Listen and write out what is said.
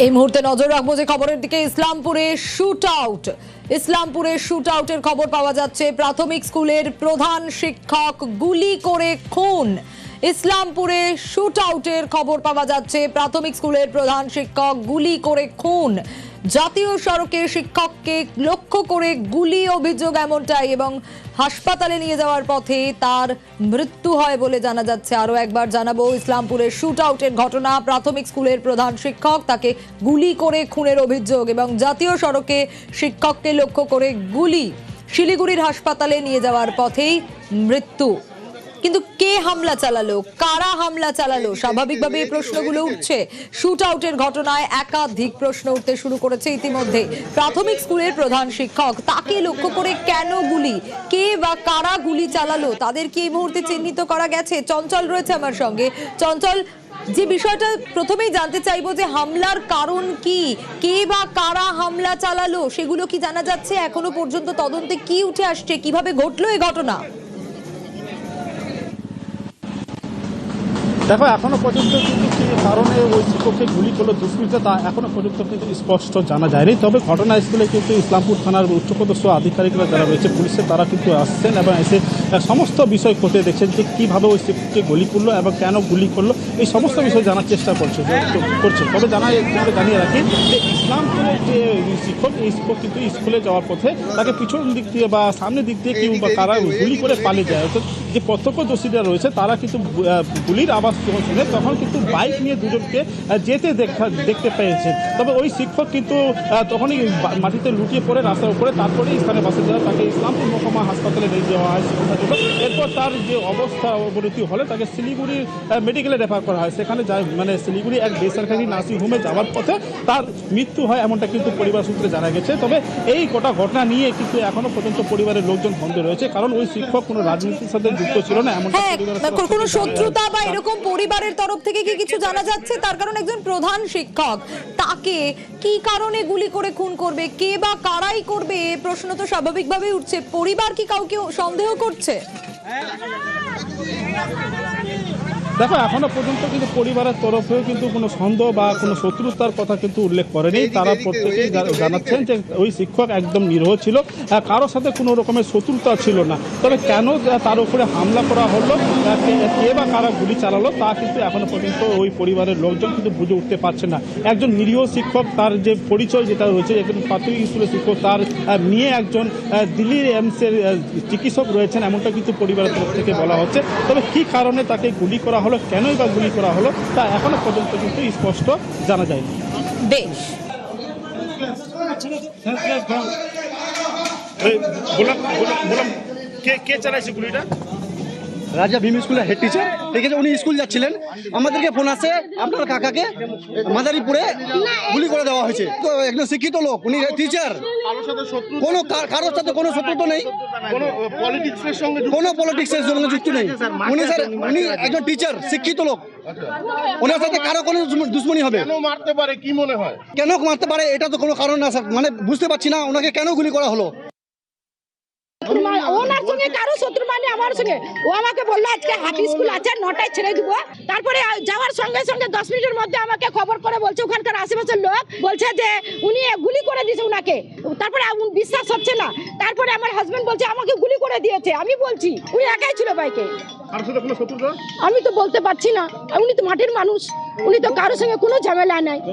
এই মুহূর্তে নজর রাখবো যে খবরের দিকে। ইসলামপুরে শুট আউটের খবর পাওয়া যাচ্ছে। প্রাথমিক স্কুলের প্রধান শিক্ষক গুলি করে খুন। ইসলামপুরে শুট আউটের খবর পাওয়া যাচ্ছে। প্রাথমিক স্কুলের প্রধান শিক্ষক গুলি করে খুন। জাতীয় সড়কে শিক্ষককে লক্ষ্য করে গুলি অভিযোগ এমনটাই, এবং হাসপাতালে নিয়ে যাওয়ার পথে তার মৃত্যু হয় বলে জানা যাচ্ছে। আরো একবার জানাবো, ইসলামপুরের শুট আউটের ঘটনা। প্রাথমিক স্কুলের প্রধান শিক্ষক, তাকে গুলি করে খুনের অভিযোগ, এবং জাতীয় সড়কে শিক্ষককে লক্ষ্য করে গুলি। শিলিগুড়ির হাসপাতালে নিয়ে যাওয়ার পথেই মৃত্যু। কিন্তু কে হামলা চালালো, কারা হামলা চালালো, স্বাভাবিকভাবে এই প্রশ্নগুলো উঠছে। শুট আউটের ঘটনায় একাধিক প্রশ্ন উঠতে শুরু করেছে ইতিমধ্যে। প্রাথমিক স্কুলের প্রধান শিক্ষক, তাকে লক্ষ্য করে কেন গুলি, কে বা কারা গুলি চালালো, তাদেরকে এই মুহূর্তে চিহ্নিত করা গেছে। চঞ্চল রয়েছে আমার সঙ্গে। চঞ্চল, যে বিষয়টা প্রথমেই জানতে চাইবো যে হামলার কারণ কি, কে বা কারা হামলা চালালো, সেগুলো কি জানা যাচ্ছে? এখনো পর্যন্ত তদন্তে কি উঠে আসছে, কিভাবে ঘটলো এই ঘটনা? দেখো, এখনো পর্যন্ত কিন্তু কি কারণে ওই শিক্ষককে গুলি করলো দুষ্কৃতীরা, তা এখনো পর্যন্ত কিন্তু স্পষ্ট জানা যায়নি। তবে ঘটনাস্থলে কিন্তু ইসলামপুর থানার উচ্চপদস্থ আধিকারিকরা যারা রয়েছে পুলিশের, তারা কিন্তু আসছেন এবং এসে সমস্ত বিষয় খতিয়ে দেখছেন যে কীভাবে ওই শিক্ষককে গুলি করলো এবং কেন গুলি করলো, এই সমস্ত বিষয় জানার চেষ্টা করছে। তবে জানিয়ে রাখি যে ইসলামপুরের যে শিক্ষক, এই শিক্ষক কিন্তু স্কুলে যাওয়ার পথে তাকে পিছন দিক দিয়ে বা সামনের দিক দিয়ে কেউ বা কারা গুলি করে পালিয়ে যায়। অর্থাৎ যে প্রত্যক্ষদর্শীরা রয়েছে তারা কিন্তু গুলির আওয়াজ যখন শুনে তখন কিন্তু বাইক নিয়ে দুজনকে যেতে দেখতে পেয়েছেন। তবে ওই শিক্ষক কিন্তু তখনই মাটিতে লুটিয়ে পড়ে রাস্তার উপরে। তারপরে স্থানীয় বাসিন্দারা তাকে ইসলামপুর মহকুমা হাসপাতালে নিয়ে যাওয়া হয় চিকিৎসার জন্য। এরপর তার যে অবস্থা অবনতি হলে তাকে শিলিগুড়ি মেডিকেলে রেফার করা হয়। সেখানে যায় শিলিগুড়ি এক বেসরকারি নার্সিং হোমে যাওয়ার পথে তার মৃত্যু হয়, এমনটা কিন্তু পরিবার সূত্রে জানা গেছে। তবে এই গোটা ঘটনা নিয়ে কিন্তু এখনো পর্যন্ত পরিবারের লোকজন সন্দেহ রয়েছে, কারণ ওই শিক্ষক কোনো রাজনীতির সাথে যুক্ত ছিল না। এমন কোনো শত্রুতা বা এরকম পরিবারের তরফ থেকে কি কিছু জানা যাচ্ছে? তার কারণ একজন প্রধান শিক্ষক, তাকে কি কারণে গুলি করে খুন করবে, কে বা কারাই করবে, প্রশ্ন তো স্বাভাবিকভাবে উঠছে। পরিবার কি কাউকে সন্দেহ করছে? দেখো, এখনো পর্যন্ত কিন্তু পরিবারের তরফেও কিন্তু কোনো সন্দেহ বা কোনো শত্রুতার কথা কিন্তু উল্লেখ করেনি। তারা প্রত্যেকেই জানাচ্ছেন যে ওই শিক্ষক একদম নিরীহ ছিল, কারোর সাথে কোনো রকমের শত্রুতা ছিল না। তবে কেন তার উপরে হামলা করা হলো, কে বা কারা গুলি চালালো, তা কিন্তু এখনো পর্যন্ত ওই পরিবারের লোকজন কিন্তু বুঝে উঠতে পারছে না। একজন নিরীহ শিক্ষক, তার যে পরিচয় যেটা রয়েছে, একজন প্রাথমিক স্কুলের শিক্ষক, তার মেয়ে একজন দিল্লির এমসের চিকিৎসক রয়েছেন, এমনটা কিন্তু পরিবারের তরফ থেকে বলা হচ্ছে। তবে কী কারণে তাকে গুলি করা হলো, কেনই বা গুলি করা হলো, তা এখনো পর্যন্ত কিন্তু স্পষ্ট জানা যায়নি। বেশ, কে চালাইছে গুলিটা? রাজা ভীম স্কুলের হেড টিচার, ঠিক আছে, উনি স্কুল যাচ্ছিলেন, আমাদেরকে ফোন আসে আপনার কাকাকে মাদারীপুরে গুলি করে দেওয়া হয়েছে। একজন শিক্ষিত লোক, উনি টিচার, কোনো কারোর সাথে কোনো শত্রুতা নেই, কোনো পলিটিক্সের সঙ্গে যুক্ত নেই। উনি স্যার, উনি একজন টিচার, শিক্ষিত লোক, ওনার সাথে কারো কোনো দুশ্মনী হবে? কেন মারতে পারে, কি মনে হয়? কেন মারতে পারে এটা তো কোনো কারণ না স্যার, মানে বুঝতে পারছি না ওনাকে কেন গুলি করা হলো। ওনার সঙ্গে কারো শত্রু মানে আমার সঙ্গে। ও আমাকে বললো আজকে হাতি স্কুল আছে, 9টায় ছেড়ে দিব। তারপরে যাওয়ার সঙ্গে সঙ্গে 10 মিনিটের মধ্যে আমাকে খবর করে বলছে ওখানকার আশেপাশের লোক বলছে যে উনি গুলি করে দিয়েছে উনাকে। তারপরে বিশ্বাস হচ্ছে না। তারপরে আমার হাজবেন্ড বলছে আমাকে গুলি করে দিয়েছে। আমি বলছি উনি একাই ছিল বাইকে, আমি তো বলতে পারছি না। উনি তো মাটির মানুষ, উনি তো কারোর সঙ্গে কোনো ঝামেলা নাই।